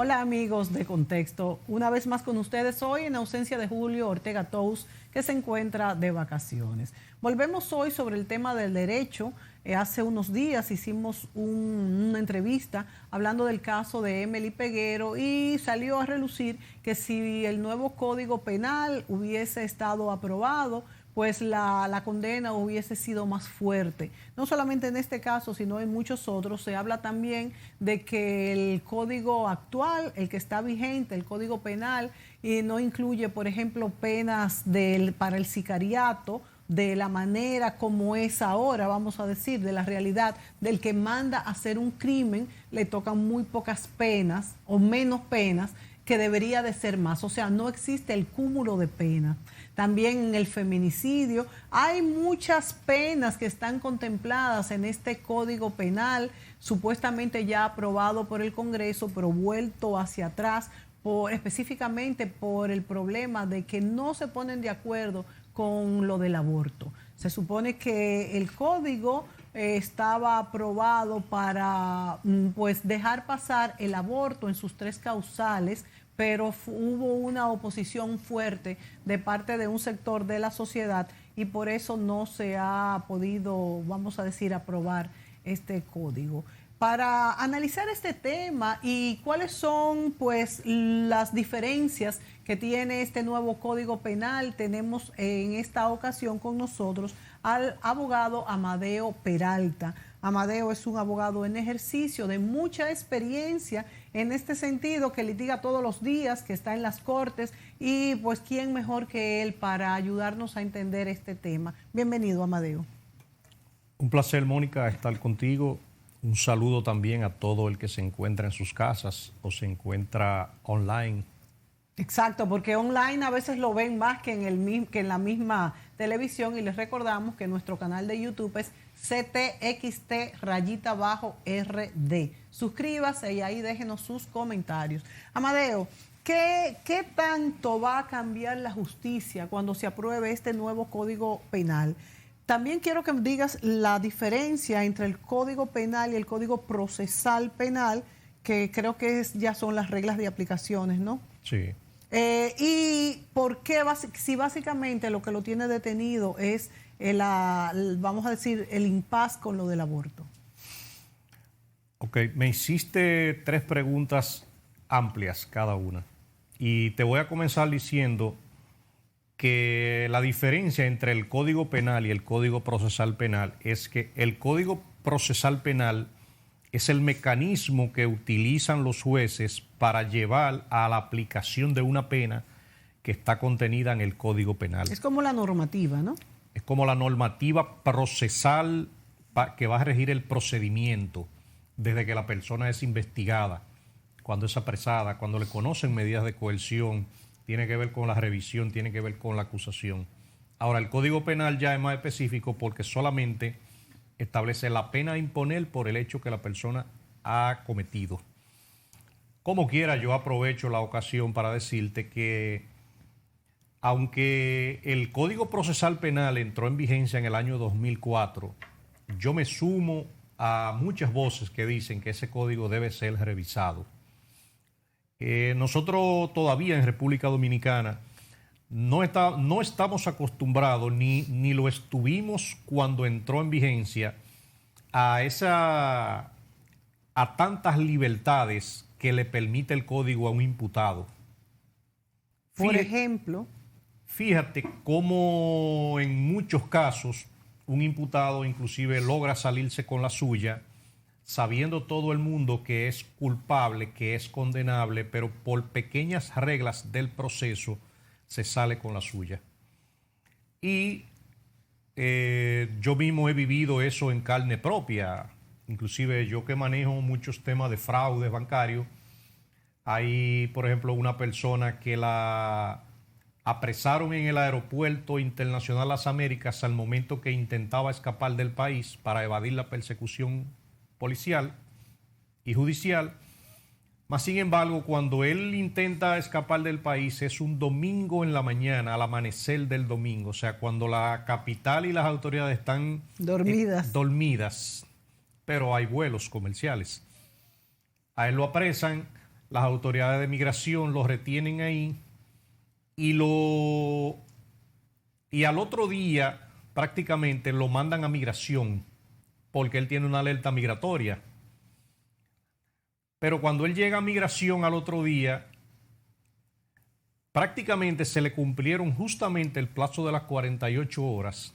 Hola amigos de Contexto, una vez más con ustedes hoy en ausencia de Julio Ortega Tous, que se encuentra de vacaciones. Volvemos hoy sobre el tema del derecho. Hace unos días hicimos una entrevista hablando del caso de Emely Peguero y salió a relucir que si el nuevo Código Penal hubiese estado aprobado, pues la condena hubiese sido más fuerte. No solamente en este caso, sino en muchos otros. Se habla también de que el código actual, el que está vigente, el Código Penal, no incluye, por ejemplo, penas para el sicariato, de la manera como es ahora, vamos a decir, de la realidad del que manda a hacer un crimen, le tocan muy pocas penas o menos penas que debería de ser más. O sea, no existe el cúmulo de penas. También en el feminicidio hay muchas penas que están contempladas en este Código Penal, supuestamente ya aprobado por el Congreso, pero vuelto hacia atrás, específicamente por el problema de que no se ponen de acuerdo con lo del aborto. Se supone que el código estaba aprobado para pues dejar pasar el aborto en sus 3 causales, pero hubo una oposición fuerte de parte de un sector de la sociedad y por eso no se ha podido, vamos a decir, aprobar este código. Para analizar este tema y cuáles son pues las diferencias que tiene este nuevo Código Penal, tenemos en esta ocasión con nosotros al abogado Amadeo Peralta. Amadeo es un abogado en ejercicio de mucha experiencia en este sentido, que litiga todos los días, que está en las cortes y pues quién mejor que él para ayudarnos a entender este tema. Bienvenido, Amadeo. Un placer, Mónica, estar contigo. Un saludo también a todo el que se encuentra en sus casas o se encuentra online. Exacto, porque online a veces lo ven más que en la misma televisión y les recordamos que nuestro canal de YouTube es CTXT_RD. Suscríbase y ahí déjenos sus comentarios. Amadeo, ¿qué tanto va a cambiar la justicia cuando se apruebe este nuevo Código Penal? También quiero que me digas la diferencia entre el Código Penal y el Código Procesal Penal, que creo que ya son las reglas de aplicaciones, ¿no? Sí. Y por qué, si básicamente lo que lo tiene detenido es, vamos a decir, el impasse con lo del aborto. Ok, me hiciste 3 preguntas amplias cada una. Y te voy a comenzar diciendo que la diferencia entre el Código Penal y el Código Procesal Penal es que el Código Procesal Penal es el mecanismo que utilizan los jueces para llevar a la aplicación de una pena que está contenida en el Código Penal. Es como la normativa, ¿no? Es como la normativa procesal que va a regir el procedimiento desde que la persona es investigada, cuando es apresada, cuando le conocen medidas de coerción, tiene que ver con la revisión, tiene que ver con la acusación. Ahora, el Código Penal ya es más específico porque solamente establece la pena a imponer por el hecho que la persona ha cometido. Como quiera, yo aprovecho la ocasión para decirte que aunque el Código Procesal Penal entró en vigencia en el año 2004, yo me sumo a muchas voces que dicen que ese código debe ser revisado. Nosotros todavía en República Dominicana no estamos acostumbrados, ni lo estuvimos cuando entró en vigencia, a tantas libertades que le permite el código a un imputado. Por ejemplo, fíjate cómo en muchos casos un imputado inclusive logra salirse con la suya, sabiendo todo el mundo que es culpable, que es condenable, pero por pequeñas reglas del proceso se sale con la suya. Y yo mismo he vivido eso en carne propia. Inclusive yo que manejo muchos temas de fraude bancario, hay, por ejemplo, una persona que la apresaron en el Aeropuerto Internacional Las Américas al momento que intentaba escapar del país para evadir la persecución policial y judicial. Mas, sin embargo, cuando él intenta escapar del país es un domingo en la mañana, al amanecer del domingo, o sea, cuando la capital y las autoridades están dormidas, pero hay vuelos comerciales. A él lo apresan, las autoridades de migración lo retienen ahí y al otro día prácticamente lo mandan a migración porque él tiene una alerta migratoria. Pero cuando él llega a migración al otro día, prácticamente se le cumplieron justamente el plazo de las 48 horas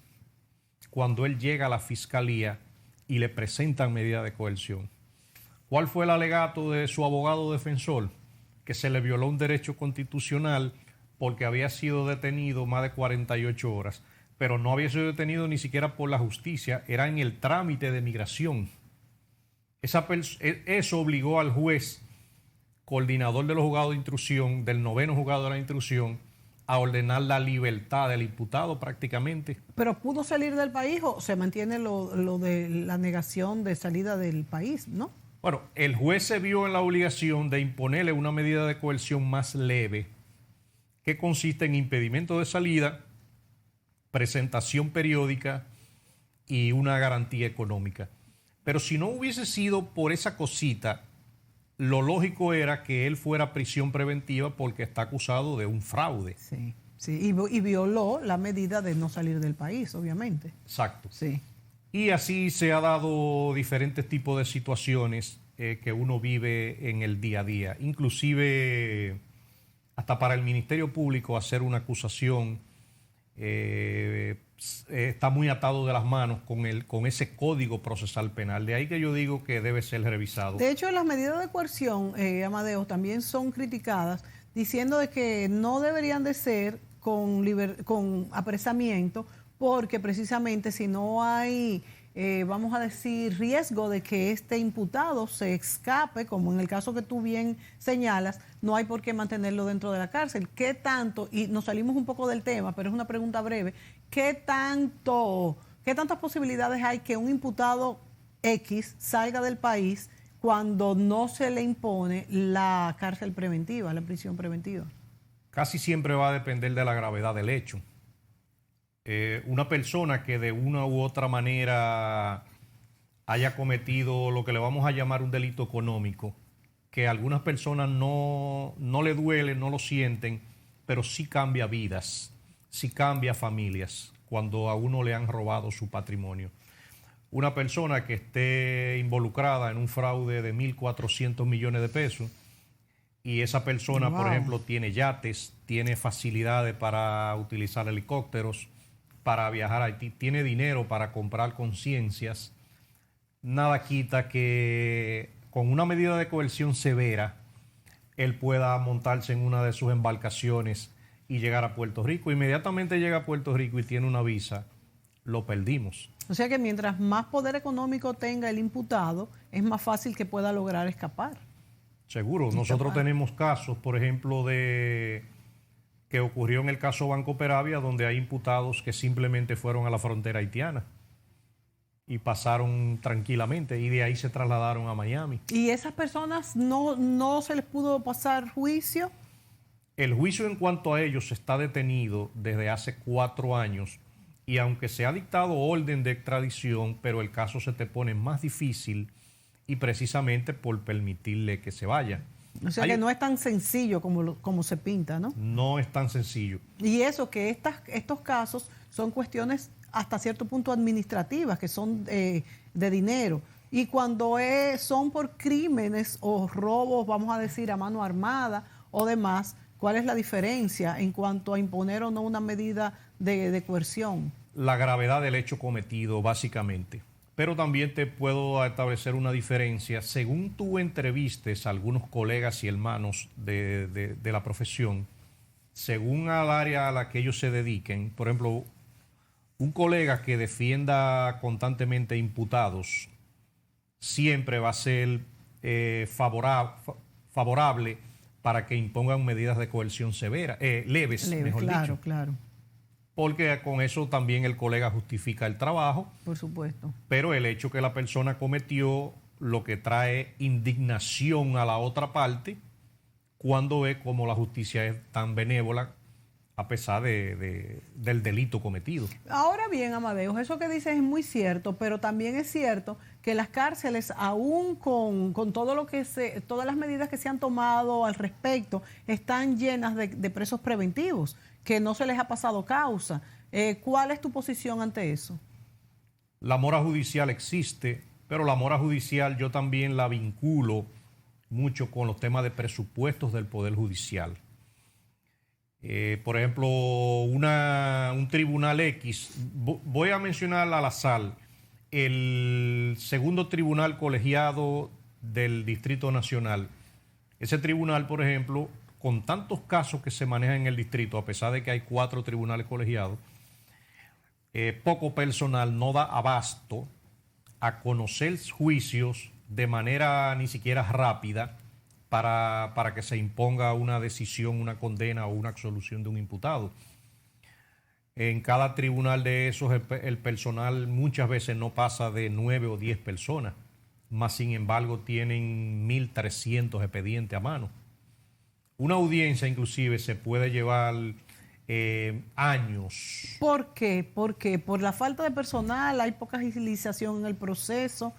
cuando él llega a la fiscalía y le presentan medida de coerción. ¿Cuál fue el alegato de su abogado defensor? Que se le violó un derecho constitucional porque había sido detenido más de 48 horas, pero no había sido detenido ni siquiera por la justicia, era en el trámite de migración. Eso obligó al juez, coordinador de los juzgados de instrucción, del 9º juzgado de la instrucción, a ordenar la libertad del imputado prácticamente. ¿Pero pudo salir del país o se mantiene lo de la negación de salida del país, no? Bueno, el juez se vio en la obligación de imponerle una medida de coerción más leve, que consiste en impedimento de salida, presentación periódica y una garantía económica. Pero si no hubiese sido por esa cosita, lo lógico era que él fuera a prisión preventiva porque está acusado de un fraude. Sí, sí, y violó la medida de no salir del país, obviamente. Exacto. Sí. Y así se ha dado diferentes tipos de situaciones que uno vive en el día a día. Inclusive hasta para el Ministerio Público hacer una acusación está muy atado de las manos con ese código procesal penal. De ahí que yo digo que debe ser revisado. De hecho, las medidas de coerción, Amadeo, también son criticadas diciendo de que no deberían de ser con apresamiento porque precisamente si no hay, vamos a decir, riesgo de que este imputado se escape, como en el caso que tú bien señalas, no hay por qué mantenerlo dentro de la cárcel. ¿Qué tanto? Y nos salimos un poco del tema, pero es una pregunta breve. ¿Qué tantas posibilidades hay que un imputado X salga del país cuando no se le impone la cárcel preventiva, la prisión preventiva? Casi siempre va a depender de la gravedad del hecho. Una persona que de una u otra manera haya cometido lo que le vamos a llamar un delito económico, que a algunas personas no le duele, no lo sienten, pero sí cambia vidas, sí cambia familias cuando a uno le han robado su patrimonio. Una persona que esté involucrada en un fraude de 1.400 millones de pesos y esa persona, por ejemplo, tiene yates, tiene facilidades para utilizar helicópteros, para viajar a Haití, tiene dinero para comprar conciencias, nada quita que con una medida de coerción severa él pueda montarse en una de sus embarcaciones y llegar a Puerto Rico. Inmediatamente llega a Puerto Rico y tiene una visa, lo perdimos. O sea que mientras más poder económico tenga el imputado, es más fácil que pueda lograr escapar. Seguro. Nosotros tenemos casos, por ejemplo, que ocurrió en el caso Banco Peravia, donde hay imputados que simplemente fueron a la frontera haitiana y pasaron tranquilamente y de ahí se trasladaron a Miami. ¿Y esas personas no se les pudo pasar juicio? El juicio en cuanto a ellos está detenido desde hace 4 años y aunque se ha dictado orden de extradición, pero el caso se te pone más difícil y precisamente por permitirle que se vaya. O sea que no es tan sencillo como se pinta, ¿no? No es tan sencillo. Y eso, que estos casos son cuestiones hasta cierto punto administrativas, que son de dinero. Y cuando son por crímenes o robos, vamos a decir, a mano armada o demás, ¿cuál es la diferencia en cuanto a imponer o no una medida de coerción? La gravedad del hecho cometido, básicamente. Pero también te puedo establecer una diferencia. Según tú entrevistes a algunos colegas y hermanos de la profesión, según al área a la que ellos se dediquen, por ejemplo, un colega que defienda constantemente imputados siempre va a ser favorable para que impongan medidas de coerción leves, mejor dicho. Claro. Porque con eso también el colega justifica el trabajo. Por supuesto. Pero el hecho que la persona cometió lo que trae indignación a la otra parte cuando ve cómo la justicia es tan benévola a pesar del delito cometido. Ahora bien, Amadeus, eso que dices es muy cierto, pero también es cierto que las cárceles, aún con todo lo que todas las medidas que se han tomado al respecto, están llenas de presos preventivos, que no se les ha pasado causa. ¿Cuál es tu posición ante eso? La mora judicial existe, pero la mora judicial yo también la vinculo mucho con los temas de presupuestos del Poder Judicial. Por ejemplo, un tribunal X, voy a mencionar al azar, el segundo tribunal colegiado del Distrito Nacional. Ese tribunal, por ejemplo, con tantos casos que se manejan en el distrito, a pesar de que hay 4 tribunales colegiados, poco personal no da abasto a conocer juicios de manera ni siquiera rápida para que se imponga una decisión, una condena o una absolución de un imputado. En cada tribunal de esos el personal muchas veces no pasa de 9 o 10 personas, más sin embargo tienen 1.300 expedientes a mano. Una audiencia inclusive se puede llevar años. ¿Por qué? ¿Por qué? Por la falta de personal, hay poca agilización en el proceso.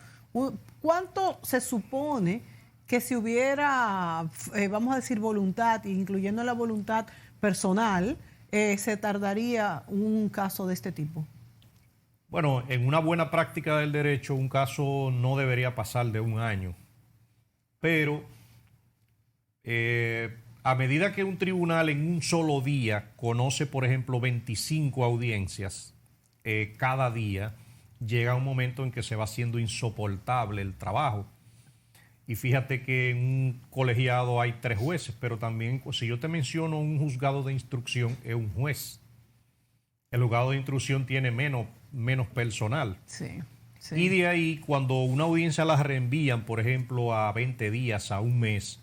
¿Cuánto se supone que si hubiera, vamos a decir, voluntad, incluyendo la voluntad personal, se tardaría un caso de este tipo? Bueno, en una buena práctica del derecho, un caso no debería pasar de 1 año. Pero a medida que un tribunal en un solo día conoce, por ejemplo, 25 audiencias cada día, llega un momento en que se va haciendo insoportable el trabajo. Y fíjate que en un colegiado hay 3 jueces, pero también, si yo te menciono un juzgado de instrucción, es un juez. El juzgado de instrucción tiene menos personal. Sí, sí. Y de ahí, cuando una audiencia la reenvían, por ejemplo, a 20 días, a 1 mes,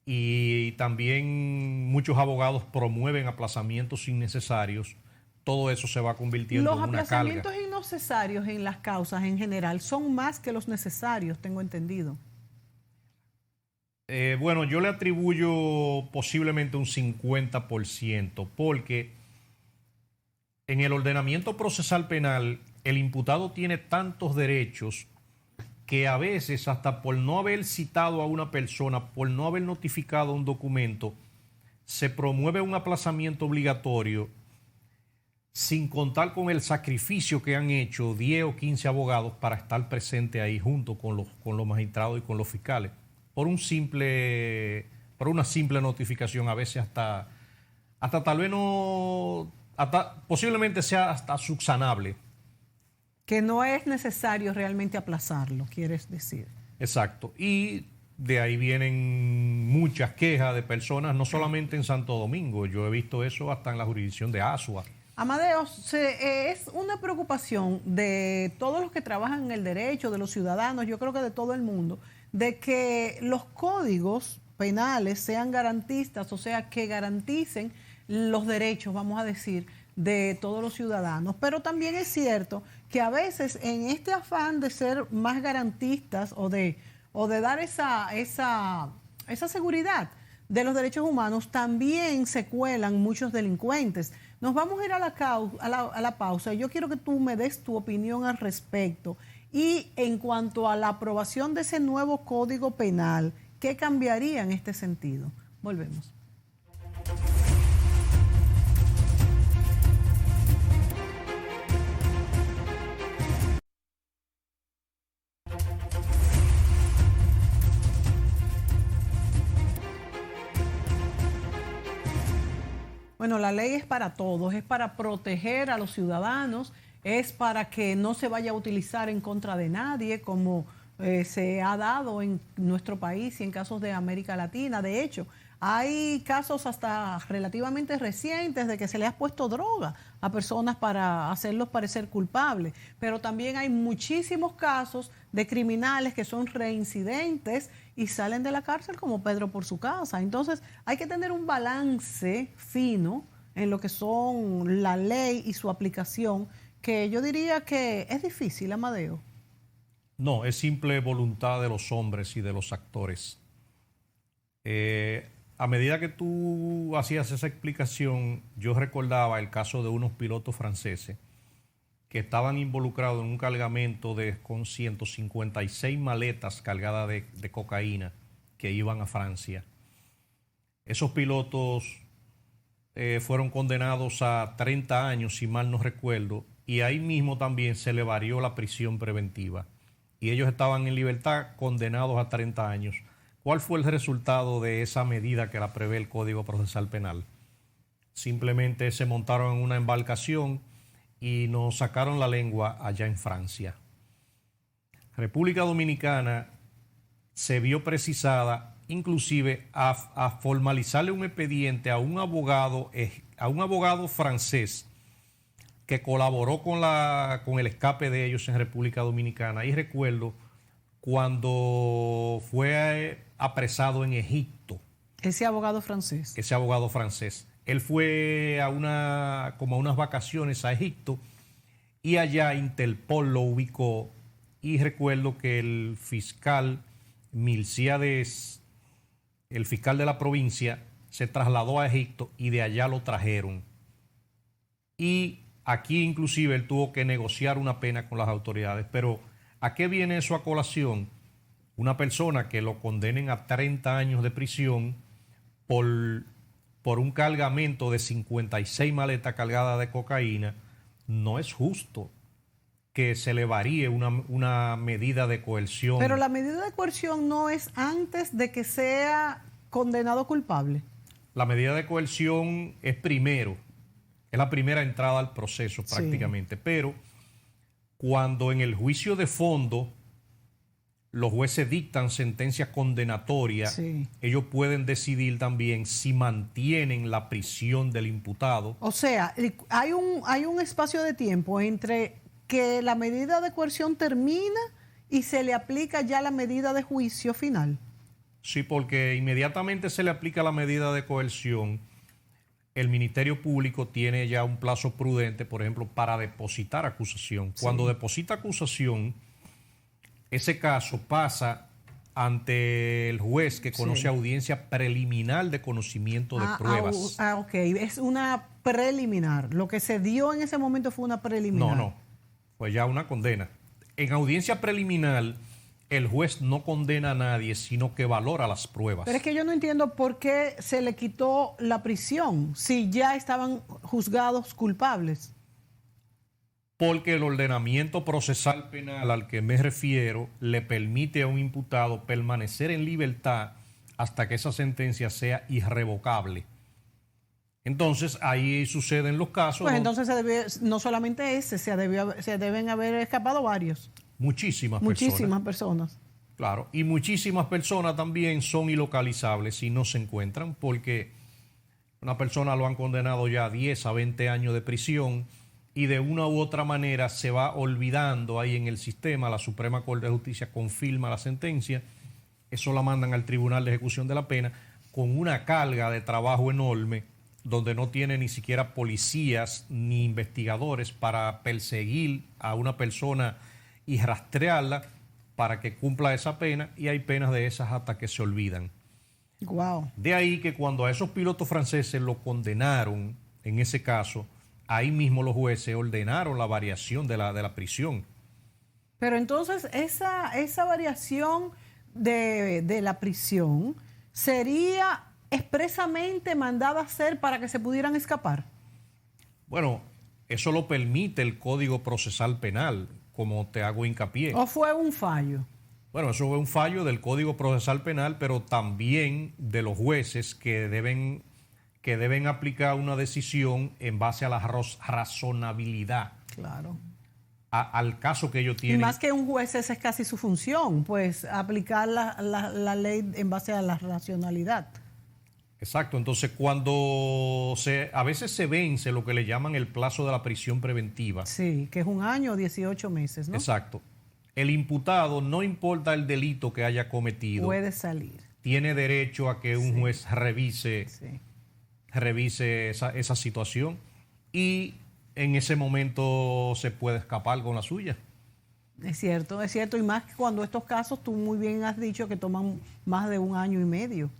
y también muchos abogados promueven aplazamientos innecesarios, todo eso se va convirtiendo en una carga. Los aplazamientos innecesarios en las causas en general son más que los necesarios, tengo entendido. Bueno, yo le atribuyo posiblemente un 50%, porque en el ordenamiento procesal penal el imputado tiene tantos derechos que a veces hasta por no haber citado a una persona, por no haber notificado un documento, se promueve un aplazamiento obligatorio sin contar con el sacrificio que han hecho 10 o 15 abogados para estar presentes ahí junto con los magistrados y con los fiscales. Por una simple notificación, a veces hasta tal vez no, hasta posiblemente sea hasta subsanable. Que no es necesario realmente aplazarlo, quieres decir. Exacto. Y de ahí vienen muchas quejas de personas, no solamente en Santo Domingo, yo he visto eso hasta en la jurisdicción de Asua. Amadeus, es una preocupación de todos los que trabajan en el derecho, de los ciudadanos, yo creo que de todo el mundo, de que los códigos penales sean garantistas, o sea, que garanticen los derechos, vamos a decir, de todos los ciudadanos. Pero también es cierto que a veces en este afán de ser más garantistas o de dar esa seguridad de los derechos humanos, también se cuelan muchos delincuentes. Nos vamos a ir a la pausa. Yo quiero que tú me des tu opinión al respecto. Y en cuanto a la aprobación de ese nuevo Código Penal, ¿qué cambiaría en este sentido? Volvemos. Bueno, la ley es para todos, es para proteger a los ciudadanos, es para que no se vaya a utilizar en contra de nadie, como se ha dado en nuestro país y en casos de América Latina. De hecho, hay casos hasta relativamente recientes de que se le ha puesto droga a personas para hacerlos parecer culpables, pero también hay muchísimos casos de criminales que son reincidentes y salen de la cárcel como Pedro por su casa. Entonces hay que tener un balance fino en lo que son la ley y su aplicación, que yo diría que es difícil, Amadeo. No, es simple voluntad de los hombres y de los actores. a medida que tú hacías esa explicación, yo recordaba el caso de unos pilotos franceses que estaban involucrados en un cargamento con 156 maletas cargadas de cocaína que iban a Francia. Esos pilotos fueron condenados a 30 años, si mal no recuerdo, y ahí mismo también se le varió la prisión preventiva. Y ellos estaban en libertad condenados a 30 años. ¿Cuál fue el resultado de esa medida que la prevé el Código Procesal Penal? Simplemente se montaron en una embarcación y nos sacaron la lengua allá en Francia. República Dominicana se vio precisada inclusive a formalizarle un expediente a un abogado francés que colaboró con el escape de ellos en República Dominicana. Y recuerdo cuando fue apresado en Egipto. Ese abogado francés. Él fue como a unas vacaciones a Egipto y allá Interpol lo ubicó. Y recuerdo que el fiscal Milciades, el fiscal de la provincia, se trasladó a Egipto y de allá lo trajeron. Y aquí inclusive él tuvo que negociar una pena con las autoridades. Pero ¿a qué viene eso a colación? Una persona que lo condenen a 30 años de prisión por un cargamento de 56 maletas cargadas de cocaína, no es justo que se le varíe una medida de coerción. Pero la medida de coerción no es antes de que sea condenado culpable. La medida de coerción es primero, es la primera entrada al proceso prácticamente, sí. Pero cuando en el juicio de fondo los jueces dictan sentencias condenatorias, sí, ellos pueden decidir también si mantienen la prisión del imputado. O sea, hay un espacio de tiempo entre que la medida de coerción termina y se le aplica ya la medida de juicio final. Sí, porque inmediatamente se le aplica la medida de coerción, el Ministerio Público tiene ya un plazo prudente, por ejemplo, para depositar acusación. Sí. Cuando deposita acusación, ese caso pasa ante el juez que conoce, sí, audiencia preliminar de conocimiento de pruebas. Ok, es una preliminar. Lo que se dio en ese momento fue una preliminar. No, fue ya una condena. En audiencia preliminar, el juez no condena a nadie, sino que valora las pruebas. Pero es que yo no entiendo por qué se le quitó la prisión si ya estaban juzgados culpables. Porque el ordenamiento procesal penal al que me refiero le permite a un imputado permanecer en libertad hasta que esa sentencia sea irrevocable. Entonces, ahí suceden los casos. Pues entonces no solamente ese, se deben haber escapado varios. Muchísimas personas. Claro, y muchísimas personas también son ilocalizables y no se encuentran porque una persona lo han condenado ya a 10 a 20 años de prisión y de una u otra manera se va olvidando ahí en el sistema. La Suprema Corte de Justicia confirma la sentencia, eso la mandan al Tribunal de Ejecución de la Pena con una carga de trabajo enorme donde no tiene ni siquiera policías ni investigadores para perseguir a una persona y rastrearla para que cumpla esa pena, y hay penas de esas hasta que se olvidan. Wow. De ahí que cuando a esos pilotos franceses lo condenaron, en ese caso, ahí mismo los jueces ordenaron la variación de la prisión. Pero entonces esa variación de la prisión sería expresamente mandada a hacer para que se pudieran escapar. Bueno, eso lo permite el Código Procesal Penal, como te hago hincapié. ¿O fue un fallo? Bueno, eso fue un fallo del Código Procesal Penal, pero también de los jueces que deben aplicar una decisión en base a la razonabilidad. Claro. Al caso que ellos tienen. Y más que un juez, esa es casi su función, pues aplicar la ley en base a la racionalidad. Exacto, entonces cuando a veces se vence lo que le llaman el plazo de la prisión preventiva. Sí, que es 1 año o 18 meses, ¿no? Exacto. El imputado, no importa el delito que haya cometido, puede salir. Tiene derecho a que un juez revise esa situación y en ese momento se puede escapar con la suya. Es cierto, y más que cuando estos casos, tú muy bien has dicho que toman más de 1 año y medio.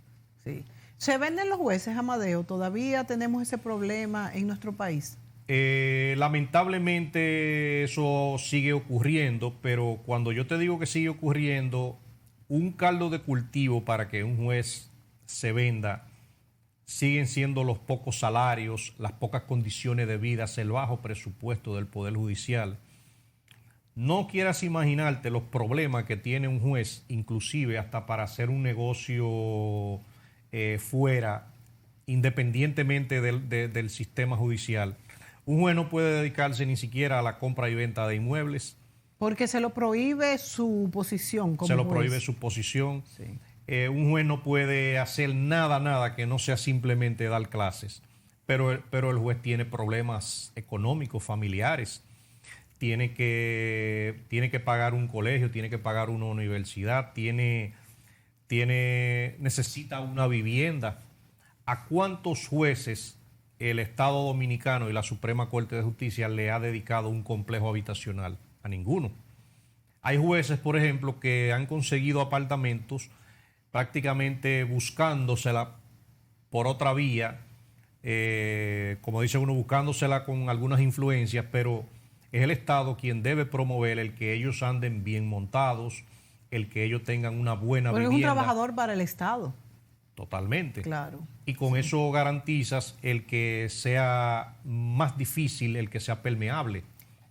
Sí. ¿Se venden los jueces, Amadeo? ¿Todavía tenemos ese problema en nuestro país? Lamentablemente eso sigue ocurriendo, pero cuando yo te digo que sigue ocurriendo, un caldo de cultivo para que un juez se venda siguen siendo los pocos salarios, las pocas condiciones de vida, el bajo presupuesto del Poder Judicial. No quieras imaginarte los problemas que tiene un juez, inclusive hasta para hacer un negocio fuera, independientemente del sistema judicial. Un juez no puede dedicarse ni siquiera a la compra y venta de inmuebles. Porque se lo prohíbe su posición como Se lo juez. prohíbe su posición. Sí. Un juez no puede hacer nada que no sea simplemente dar clases. Pero el juez tiene problemas económicos, familiares. Tiene que pagar un colegio, tiene que pagar una universidad, necesita una vivienda. ¿A cuántos jueces el Estado Dominicano y la Suprema Corte de Justicia le ha dedicado un complejo habitacional? A ninguno. Hay jueces, por ejemplo, que han conseguido apartamentos prácticamente buscándosela por otra vía, como dice uno, buscándosela con algunas influencias, pero es el Estado quien debe promover el que ellos anden bien montados, el que ellos tengan una buena vivienda. Porque es un trabajador para el Estado. Totalmente. Claro. Y con eso garantizas el que sea más difícil, el que sea permeable.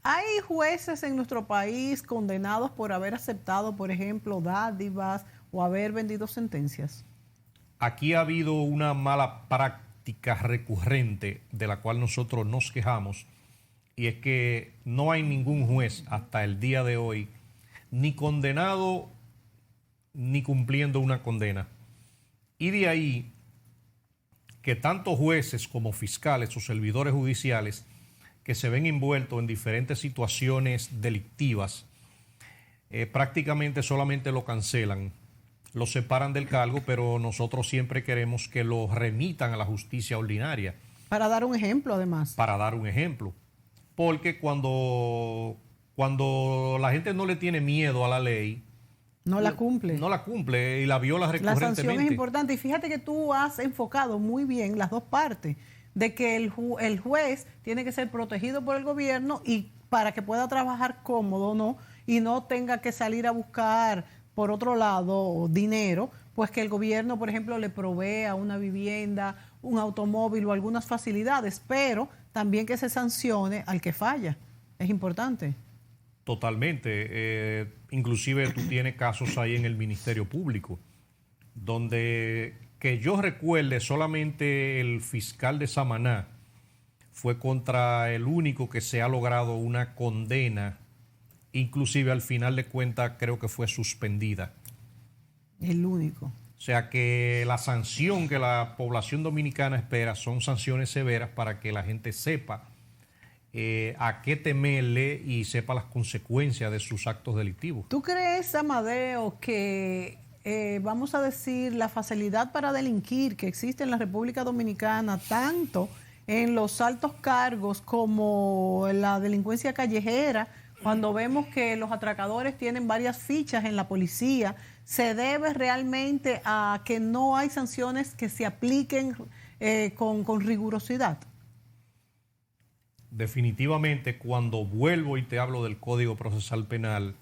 ¿Hay jueces en nuestro país condenados por haber aceptado, por ejemplo, dádivas o haber vendido sentencias? Aquí ha habido una mala práctica recurrente de la cual nosotros nos quejamos, y es que no hay ningún juez hasta el día de hoy ni condenado ni cumpliendo una condena. Y de ahí que tanto jueces como fiscales o servidores judiciales que se ven envueltos en diferentes situaciones delictivas, prácticamente solamente lo cancelan, lo separan del cargo, pero nosotros siempre queremos que lo remitan a la justicia ordinaria. Para dar un ejemplo, además. Para dar un ejemplo. Porque cuando la gente no le tiene miedo a la ley, no la cumple. No la cumple y la viola recurrentemente. La sanción es importante. Y fíjate que tú has enfocado muy bien las dos partes, de que el juez tiene que ser protegido por el gobierno y para que pueda trabajar cómodo, ¿no? Y no tenga que salir a buscar por otro lado dinero, pues que el gobierno, por ejemplo, le provea una vivienda, un automóvil o algunas facilidades, pero también que se sancione al que falla. Es importante. Totalmente. Inclusive tú tienes casos ahí en el Ministerio Público, donde que yo recuerde solamente el fiscal de Samaná fue contra el único que se ha logrado una condena, inclusive al final de cuentas creo que fue suspendida. El único. O sea que la sanción que la población dominicana espera son sanciones severas para que la gente sepa a qué temerle y sepa las consecuencias de sus actos delictivos. ¿Tú crees, Amadeo, que vamos a decir la facilidad para delinquir que existe en la República Dominicana, tanto en los altos cargos como en la delincuencia callejera, cuando vemos que los atracadores tienen varias fichas en la policía, se debe realmente a que no hay sanciones que se apliquen con rigurosidad? Definitivamente, cuando vuelvo y te hablo del Código Procesal Penal,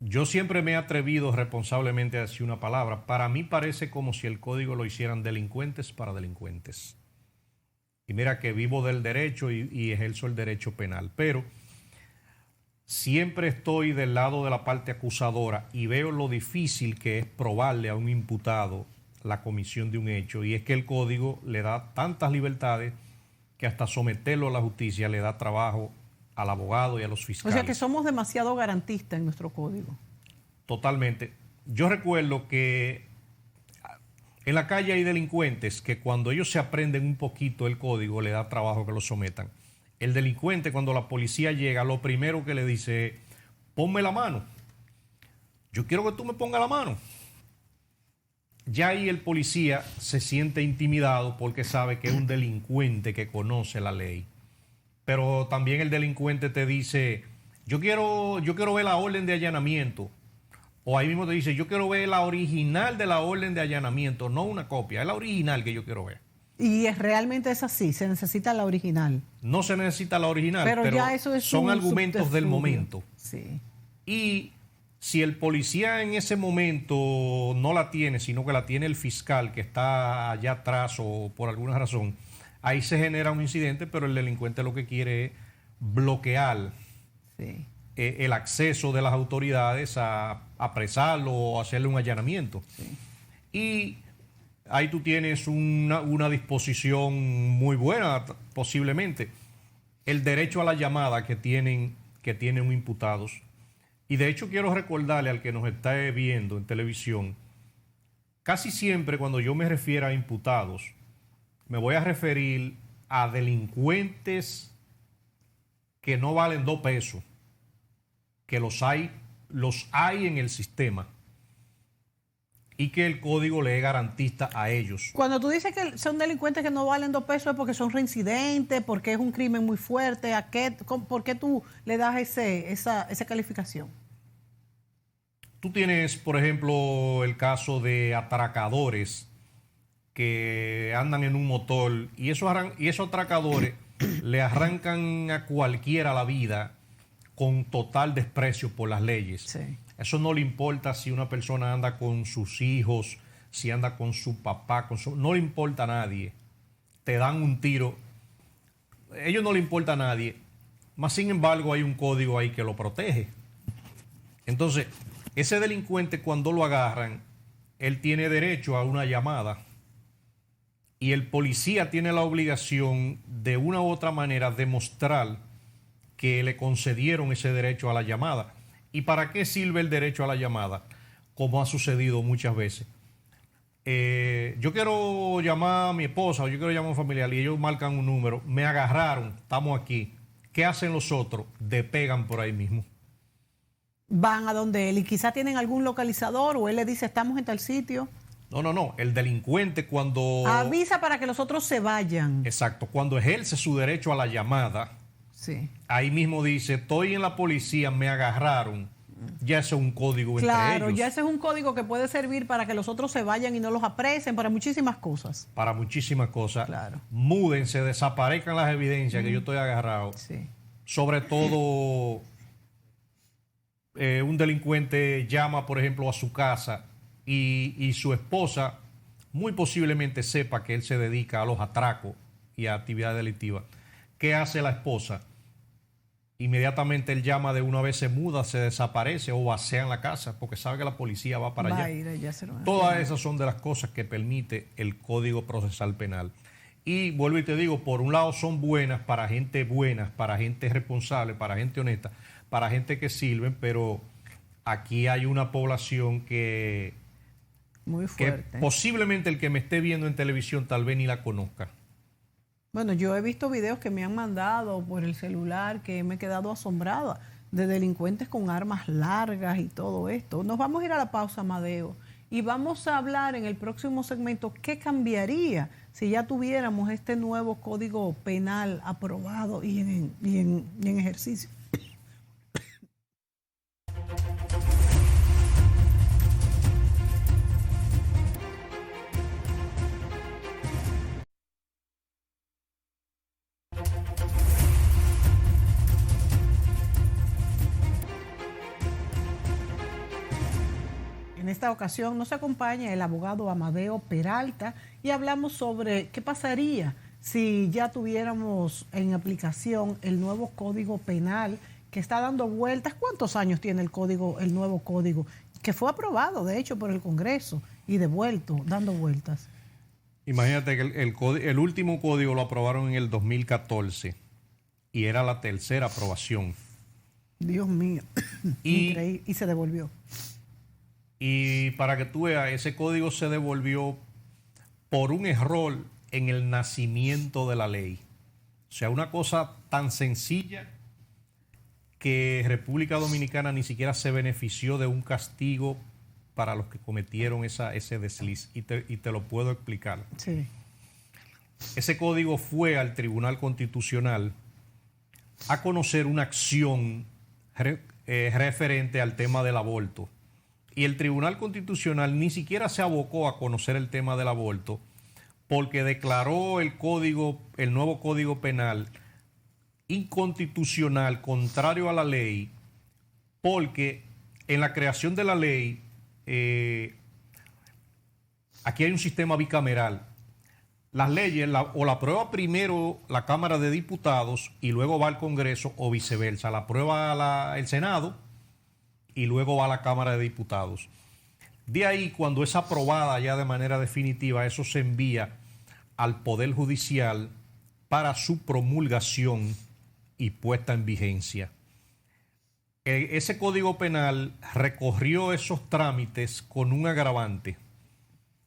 yo siempre me he atrevido responsablemente a decir una palabra. Para mí parece como si el código lo hicieran delincuentes para delincuentes. Y mira que vivo del derecho y ejerzo el derecho penal, pero siempre estoy del lado de la parte acusadora y veo lo difícil que es probarle a un imputado la comisión de un hecho, y es que el código le da tantas libertades que hasta someterlo a la justicia le da trabajo al abogado y a los fiscales. O sea que somos demasiado garantistas en nuestro código. Totalmente. Yo recuerdo que en la calle hay delincuentes que cuando ellos se aprenden un poquito el código le da trabajo que los sometan. El delincuente, cuando la policía llega, lo primero que le dice es: ponme la mano. Yo quiero que tú me pongas la mano. Ya ahí el policía se siente intimidado porque sabe que es un delincuente que conoce la ley. Pero también el delincuente te dice: yo quiero ver la orden de allanamiento, O ahí mismo te dice, yo quiero ver la original de la orden de allanamiento, no una copia, es la original que yo quiero ver. Y realmente es así, se necesita la original. No se necesita la original, pero ya eso es son argumentos del momento. Sí. Y si el policía en ese momento no la tiene, sino que la tiene el fiscal que está allá atrás o por alguna razón, ahí se genera un incidente, pero el delincuente lo que quiere es bloquear el acceso de las autoridades a apresarlo o hacerle un allanamiento. Sí. Y ahí tú tienes una disposición muy buena, posiblemente. El derecho a la llamada que tienen imputados. Y de hecho quiero recordarle al que nos está viendo en televisión, casi siempre cuando yo me refiero a imputados, me voy a referir a delincuentes que no valen 2 pesos, que los hay en el sistema y que el código le es garantista a ellos. Cuando tú dices que son delincuentes que no valen 2 pesos es porque son reincidentes, porque es un crimen muy fuerte. ¿Por qué tú le das esa calificación? Tú tienes, por ejemplo, el caso de atracadores que andan en un motor y esos atracadores le arrancan a cualquiera la vida con total desprecio por las leyes. Sí. Eso no le importa si una persona anda con sus hijos, si anda con su papá, no le importa a nadie. Te dan un tiro. A ellos no le importa a nadie. Más sin embargo, hay un código ahí que lo protege. Entonces, ese delincuente cuando lo agarran, él tiene derecho a una llamada. Y el policía tiene la obligación de una u otra manera demostrar que le concedieron ese derecho a la llamada. ¿Y para qué sirve el derecho a la llamada? Como ha sucedido muchas veces. Yo quiero llamar a mi esposa o yo quiero llamar a un familiar y ellos marcan un número, me agarraron, estamos aquí. ¿Qué hacen los otros? Despegan por ahí mismo. Van a donde él y quizá tienen algún localizador o él le dice estamos en tal sitio. No. El delincuente cuando... avisa para que los otros se vayan. Exacto. Cuando ejerce su derecho a la llamada, sí, ahí mismo dice, estoy en la policía, me agarraron. Ya ese es un código entre ellos. Claro, ya ese es un código que puede servir para que los otros se vayan y no los apresen, para muchísimas cosas. Para muchísimas cosas. Claro. Múdense, desaparezcan las evidencias que yo estoy agarrado. Sí. Sobre todo, un delincuente llama, por ejemplo, a su casa y su esposa muy posiblemente sepa que él se dedica a los atracos y a actividades delictivas. ¿Qué hace la esposa? Inmediatamente él llama, de una vez se muda, se desaparece o vacía en la casa porque sabe que la policía va para allá. Todas esas son de las cosas que permite el Código Procesal Penal. Y vuelvo y te digo, por un lado son buenas, para gente responsable, para gente honesta, para gente que sirven, pero aquí hay una población que muy fuerte. Que posiblemente el que me esté viendo en televisión tal vez ni la conozca. Bueno, yo he visto videos que me han mandado por el celular que me he quedado asombrada de delincuentes con armas largas y todo esto. Nos vamos a ir a la pausa, Amadeo, y vamos a hablar en el próximo segmento qué cambiaría si ya tuviéramos este nuevo Código Penal aprobado y en ejercicio. En esta ocasión nos acompaña el abogado Amadeo Peralta y hablamos sobre qué pasaría si ya tuviéramos en aplicación el nuevo Código Penal que está dando vueltas. ¿Cuántos años tiene el nuevo código? Que fue aprobado, de hecho, por el Congreso y devuelto, dando vueltas. Imagínate que el último código lo aprobaron en el 2014 y era la tercera aprobación. Dios mío. Increíble. Y se devolvió. Y para que tú veas, ese código se devolvió por un error en el nacimiento de la ley. O sea, una cosa tan sencilla que República Dominicana ni siquiera se benefició de un castigo para los que cometieron ese desliz. Y te lo puedo explicar. Sí. Ese código fue al Tribunal Constitucional a conocer una acción referente al tema del aborto. Y el Tribunal Constitucional ni siquiera se abocó a conocer el tema del aborto porque declaró el nuevo Código Penal inconstitucional, contrario a la ley, porque en la creación de la ley, aquí hay un sistema bicameral. Las leyes o la aprueba primero la Cámara de Diputados y luego va al Congreso o viceversa. La aprueba el Senado y luego va a la Cámara de Diputados. De ahí, cuando es aprobada ya de manera definitiva, eso se envía al Poder Judicial para su promulgación y puesta en vigencia. Ese Código Penal recorrió esos trámites con un agravante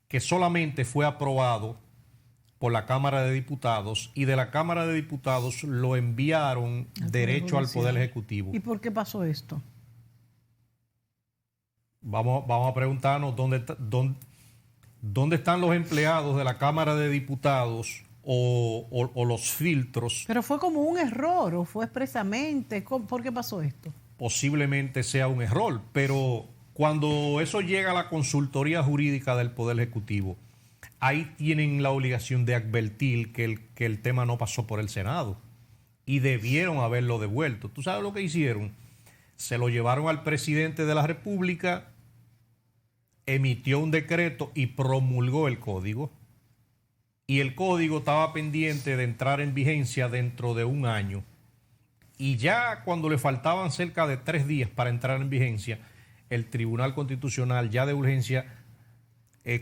que solamente fue aprobado por la Cámara de Diputados y de la Cámara de Diputados lo enviaron derecho al Poder Ejecutivo. ¿Y por qué pasó esto? Vamos a preguntarnos dónde están los empleados de la Cámara de Diputados o los filtros. ¿Pero fue como un error o fue expresamente? ¿Por qué pasó esto? Posiblemente sea un error, pero cuando eso llega a la consultoría jurídica del Poder Ejecutivo, ahí tienen la obligación de advertir que el tema no pasó por el Senado y debieron haberlo devuelto. ¿Tú sabes lo que hicieron? Se lo llevaron al presidente de la República, emitió un decreto y promulgó el código. Y el código estaba pendiente de entrar en vigencia dentro de un año. Y ya cuando le faltaban cerca de 3 días para entrar en vigencia, el Tribunal Constitucional ya de urgencia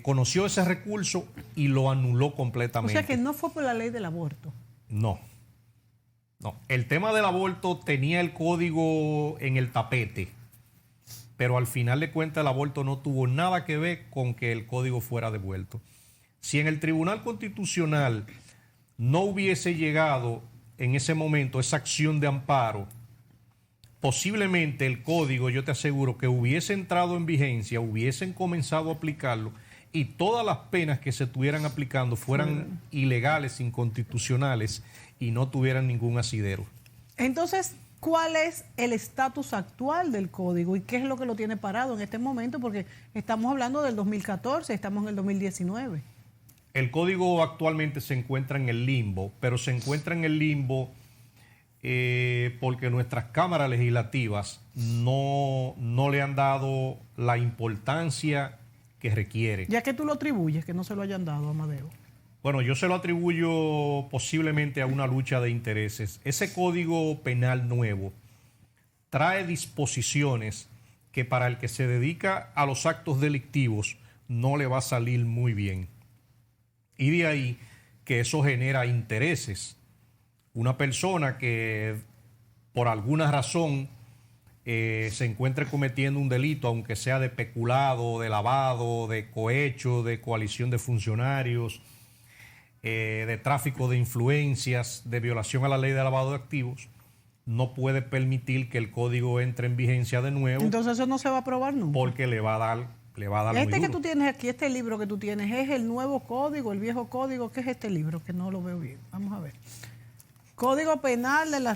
conoció ese recurso y lo anuló completamente. O sea que no fue por la ley del aborto. No. El tema del aborto tenía el código en el tapete, pero al final de cuentas el aborto no tuvo nada que ver con que el código fuera devuelto. Si en el Tribunal Constitucional no hubiese llegado en ese momento esa acción de amparo, posiblemente el código, yo te aseguro que hubiese entrado en vigencia, hubiesen comenzado a aplicarlo y todas las penas que se estuvieran aplicando fueran ilegales, inconstitucionales y no tuvieran ningún asidero. Entonces, ¿cuál es el estatus actual del código y qué es lo que lo tiene parado en este momento? Porque estamos hablando del 2014, estamos en el 2019. El código actualmente se encuentra en el limbo, pero se encuentra en el limbo porque nuestras cámaras legislativas no le han dado la importancia que requiere. Ya que tú lo atribuyes, que no se lo hayan dado, Amadeo. Bueno, yo se lo atribuyo posiblemente a una lucha de intereses. Ese código penal nuevo trae disposiciones que para el que se dedica a los actos delictivos no le va a salir muy bien. Y de ahí que eso genera intereses. Una persona que por alguna razón se encuentre cometiendo un delito, aunque sea de peculado, de lavado, de cohecho, de coalición de funcionarios, de tráfico de influencias, de violación a la ley de lavado de activos, no puede permitir que el código entre en vigencia de nuevo. Entonces eso no se va a aprobar nunca. Porque le va a dar muy duro. Que tú tienes aquí, este libro que tú tienes, ¿es el nuevo código, el viejo código? ¿Qué es este libro? Que no lo veo bien. Vamos a ver. Código Penal de la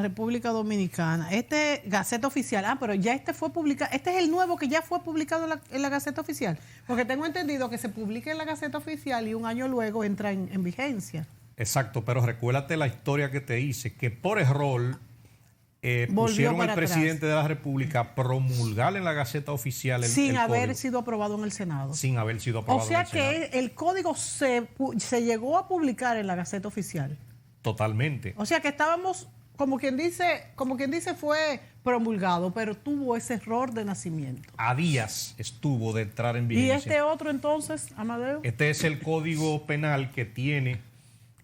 República Dominicana. Este Gaceta Oficial. Pero ya este fue publicado. Este es el nuevo que ya fue publicado en la Gaceta Oficial. Porque tengo entendido que se publica en la Gaceta Oficial y un año luego entra en vigencia. Exacto, pero recuérdate la historia que te hice, que por error pusieron al presidente de la República a promulgar en la Gaceta Oficial sin haber sido aprobado en el Senado. Sin haber sido aprobado en el Senado. O sea que el código se llegó a publicar en la Gaceta Oficial. Totalmente. O sea que estábamos, como quien dice fue promulgado, pero tuvo ese error de nacimiento. A días estuvo de entrar en vigencia. ¿Y este otro entonces, Amadeo? Este es el Código Penal que tiene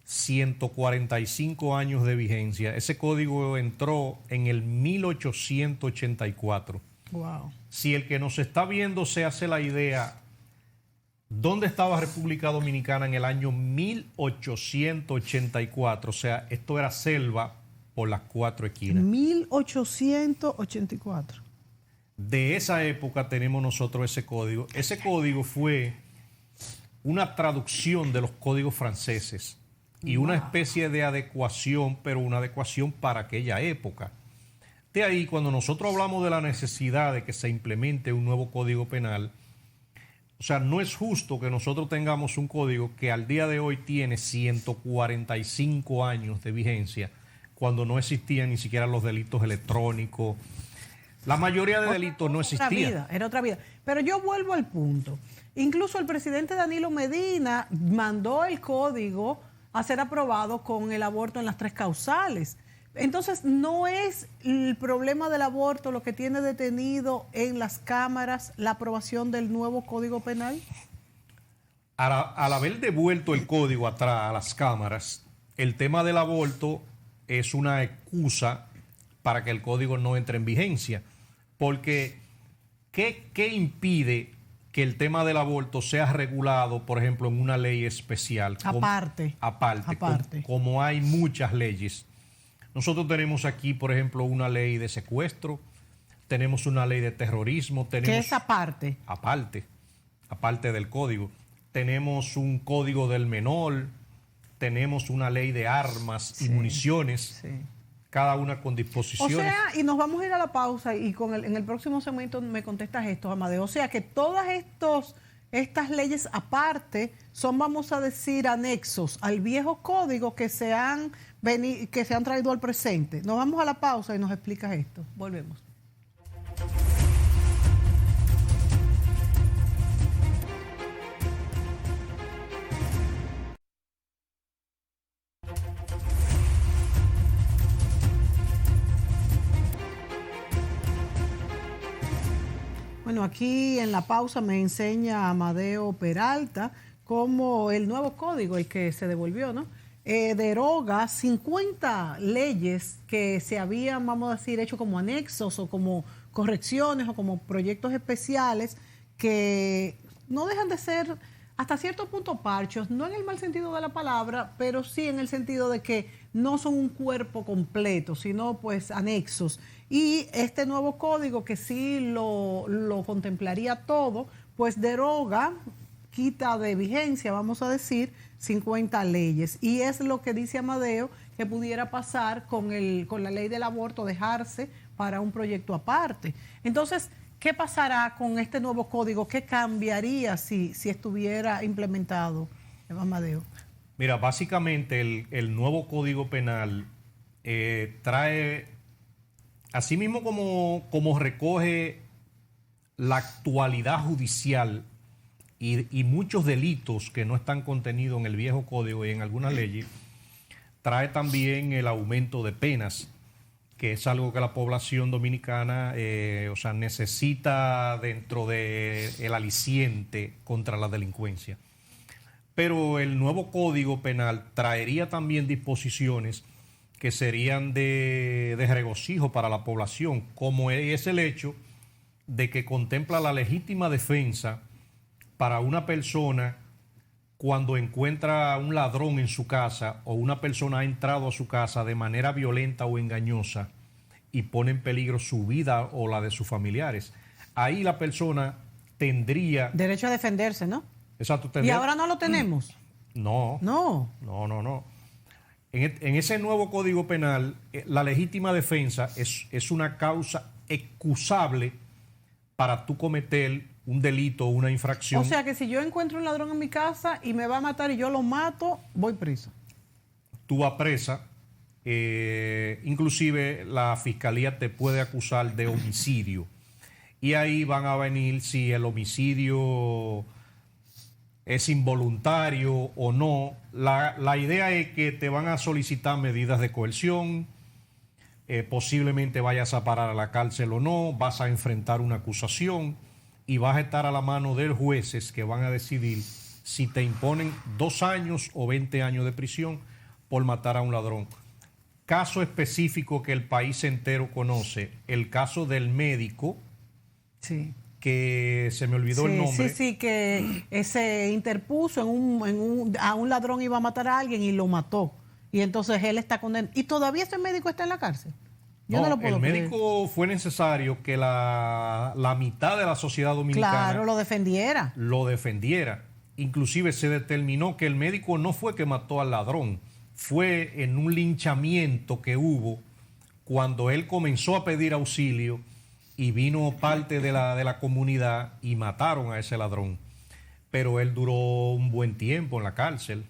145 años de vigencia. Ese código entró en el 1884. Wow. Si el que nos está viendo se hace la idea, ¿dónde estaba República Dominicana en el año 1884? O sea, esto era selva por las 4 esquinas. 1884. De esa época tenemos nosotros ese código. Ese código fue una traducción de los códigos franceses y una especie de adecuación, pero una adecuación para aquella época. De ahí, cuando nosotros hablamos de la necesidad de que se implemente un nuevo código penal, o sea, no es justo que nosotros tengamos un código que al día de hoy tiene 145 años de vigencia, cuando no existían ni siquiera los delitos electrónicos. La mayoría de delitos no existían. Era otra vida. Pero yo vuelvo al punto. Incluso el presidente Danilo Medina mandó el código a ser aprobado con el aborto en las 3 causales. Entonces, ¿no es el problema del aborto lo que tiene detenido en las cámaras la aprobación del nuevo Código Penal? Al haber devuelto el código atrás a las cámaras, el tema del aborto es una excusa para que el código no entre en vigencia. Porque, ¿qué impide que el tema del aborto sea regulado, por ejemplo, en una ley especial? Aparte. Como hay muchas leyes. Nosotros tenemos aquí, por ejemplo, una ley de secuestro, tenemos una ley de terrorismo. ¿Qué es aparte? Aparte del código. Tenemos un código del menor, tenemos una ley de armas y municiones, cada una con disposiciones. O sea, y nos vamos a ir a la pausa y en el próximo segmento me contestas esto, Amadeo. O sea, que todas estas leyes aparte son, vamos a decir, anexos al viejo código que se han traído al presente. Nos vamos a la pausa y nos explicas esto. Volvemos. Bueno, aquí en la pausa me enseña Amadeo Peralta cómo el nuevo código, el que se devolvió, ¿no? Deroga 50 leyes que se habían, vamos a decir, hecho como anexos o como correcciones o como proyectos especiales que no dejan de ser hasta cierto punto parchos, no en el mal sentido de la palabra, pero sí en el sentido de que no son un cuerpo completo, sino pues anexos. Y este nuevo código que sí lo contemplaría todo, pues deroga, quita de vigencia, vamos a decir, 50 leyes. Y es lo que dice Amadeo que pudiera pasar con la ley del aborto, dejarse para un proyecto aparte. Entonces, ¿qué pasará con este nuevo código? ¿Qué cambiaría si estuviera implementado, Amadeo? Mira, básicamente el nuevo Código Penal trae, así mismo como recoge la actualidad judicial y muchos delitos que no están contenidos en el viejo código y en algunas leyes, trae también el aumento de penas, que es algo que la población dominicana necesita dentro del aliciente contra la delincuencia. Pero el nuevo Código Penal traería también disposiciones que serían de regocijo para la población, como es el hecho de que contempla la legítima defensa para una persona cuando encuentra a un ladrón en su casa o una persona ha entrado a su casa de manera violenta o engañosa y pone en peligro su vida o la de sus familiares. Ahí la persona tendría derecho a defenderse, ¿no? Exacto. ¿Y ahora no lo tenemos? No. No. En ese nuevo Código Penal, la legítima defensa es una causa excusable para tú cometer un delito o una infracción. O sea que si yo encuentro un ladrón en mi casa y me va a matar y yo lo mato, voy preso. Tú vas presa. Inclusive la fiscalía te puede acusar de homicidio. Y ahí van a venir si el homicidio es involuntario o no. La idea es que te van a solicitar medidas de coerción, posiblemente vayas a parar a la cárcel o no, vas a enfrentar una acusación y vas a estar a la mano de jueces que van a decidir si te imponen 2 años o 20 años de prisión por matar a un ladrón. Caso específico que el país entero conoce, el caso del médico, sí, que se me olvidó el nombre. Sí, que se interpuso a un ladrón, iba a matar a alguien y lo mató. Y entonces él está condenado. ¿Y todavía ese médico está en la cárcel? Yo no lo puedo creer. El médico fue necesario que la mitad de la sociedad dominicana... Claro, lo defendiera. Lo defendiera. Inclusive se determinó que el médico no fue que mató al ladrón, fue en un linchamiento que hubo cuando él comenzó a pedir auxilio y vino parte de la comunidad y mataron a ese ladrón. Pero él duró un buen tiempo en la cárcel.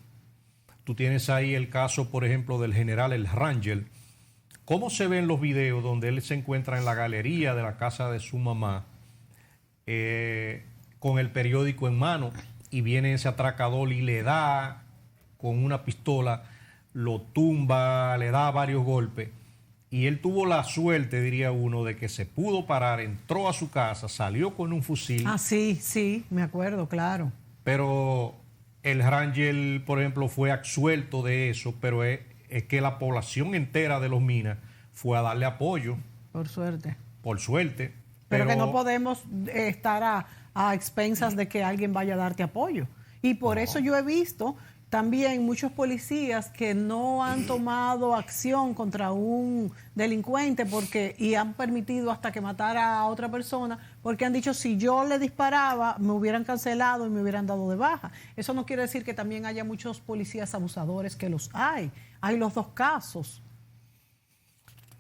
Tú tienes ahí el caso, por ejemplo, del general El Rangel. ¿Cómo se ven los videos donde él se encuentra en la galería de la casa de su mamá con el periódico en mano y viene ese atracador y le da con una pistola, lo tumba, le da varios golpes? Y él tuvo la suerte, diría uno, de que se pudo parar, entró a su casa, salió con un fusil. Ah, sí, me acuerdo, claro. Pero el Rangel, por ejemplo, fue absuelto de eso, pero es que la población entera de Los Minas fue a darle apoyo. Por suerte. Por suerte. Pero que no podemos estar a expensas de que alguien vaya a darte apoyo. Y por eso yo he visto también muchos policías que no han tomado acción contra un delincuente y han permitido hasta que matara a otra persona, porque han dicho, si yo le disparaba, me hubieran cancelado y me hubieran dado de baja. Eso no quiere decir que también haya muchos policías abusadores, que los hay. Hay los dos casos.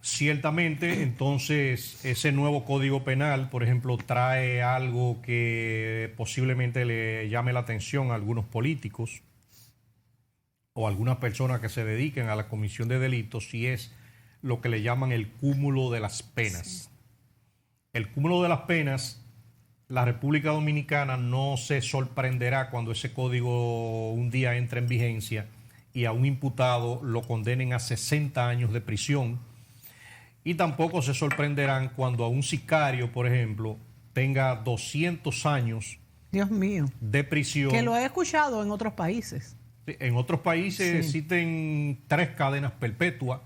Ciertamente, entonces, ese nuevo Código Penal, por ejemplo, trae algo que posiblemente le llame la atención a algunos políticos o algunas personas que se dediquen a la comisión de delitos, y es lo que le llaman el cúmulo de las penas. Sí. El cúmulo de las penas, la República Dominicana no se sorprenderá cuando ese código un día entre en vigencia y a un imputado lo condenen a 60 años de prisión, y tampoco se sorprenderán cuando a un sicario, por ejemplo, tenga 200 años Dios mío, de prisión. Que lo he escuchado en otros países. En otros países existen 3 cadenas perpetuas,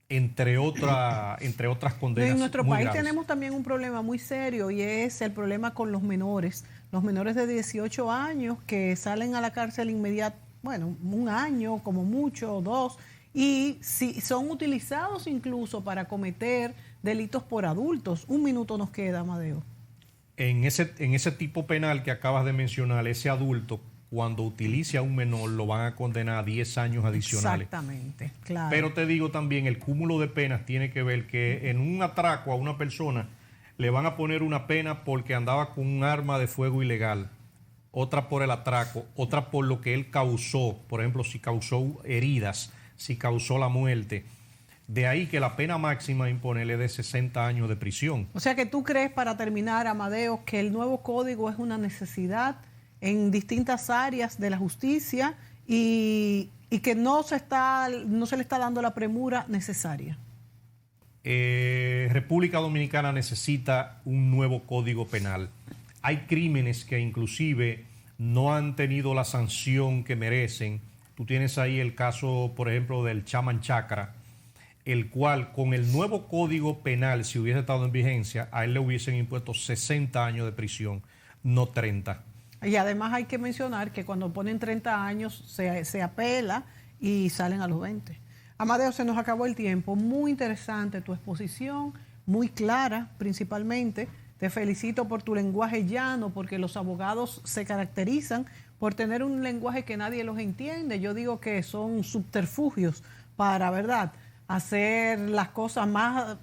entre otras condenas. En nuestro país graves. Tenemos también un problema muy serio, y es el problema con los menores de 18 años que salen a la cárcel un año, como mucho, 2, y si son utilizados incluso para cometer delitos por adultos. Un minuto nos queda, Amadeo. En ese tipo penal que acabas de mencionar, ese adulto, cuando utilice a un menor, lo van a condenar a 10 años adicionales. Exactamente, claro. Pero te digo también, el cúmulo de penas tiene que ver que en un atraco a una persona le van a poner una pena porque andaba con un arma de fuego ilegal, otra por el atraco, otra por lo que él causó, por ejemplo, si causó heridas, si causó la muerte. De ahí que la pena máxima a imponerle de 60 años de prisión. O sea que tú crees, para terminar, Amadeo, que el nuevo código es una necesidad en distintas áreas de la justicia y que no se le está dando la premura necesaria. República Dominicana necesita un nuevo código penal. Hay crímenes que inclusive no han tenido la sanción que merecen. Tú tienes ahí el caso, por ejemplo, del Chaman Chacra, el cual con el nuevo código penal, si hubiese estado en vigencia, a él le hubiesen impuesto 60 años de prisión, no 30. Y además hay que mencionar que cuando ponen 30 años se apela y salen a los 20. Amadeo, se nos acabó el tiempo. Muy interesante tu exposición, muy clara principalmente. Te felicito por tu lenguaje llano, porque los abogados se caracterizan por tener un lenguaje que nadie los entiende. Yo digo que son subterfugios para, ¿verdad?, hacer las cosas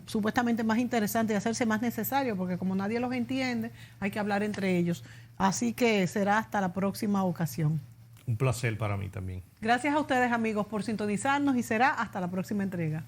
supuestamente más interesantes y hacerse más necesario, porque como nadie los entiende, hay que hablar entre ellos. Así que será hasta la próxima ocasión. Un placer para mí también. Gracias a ustedes, amigos, por sintonizarnos, y será hasta la próxima entrega.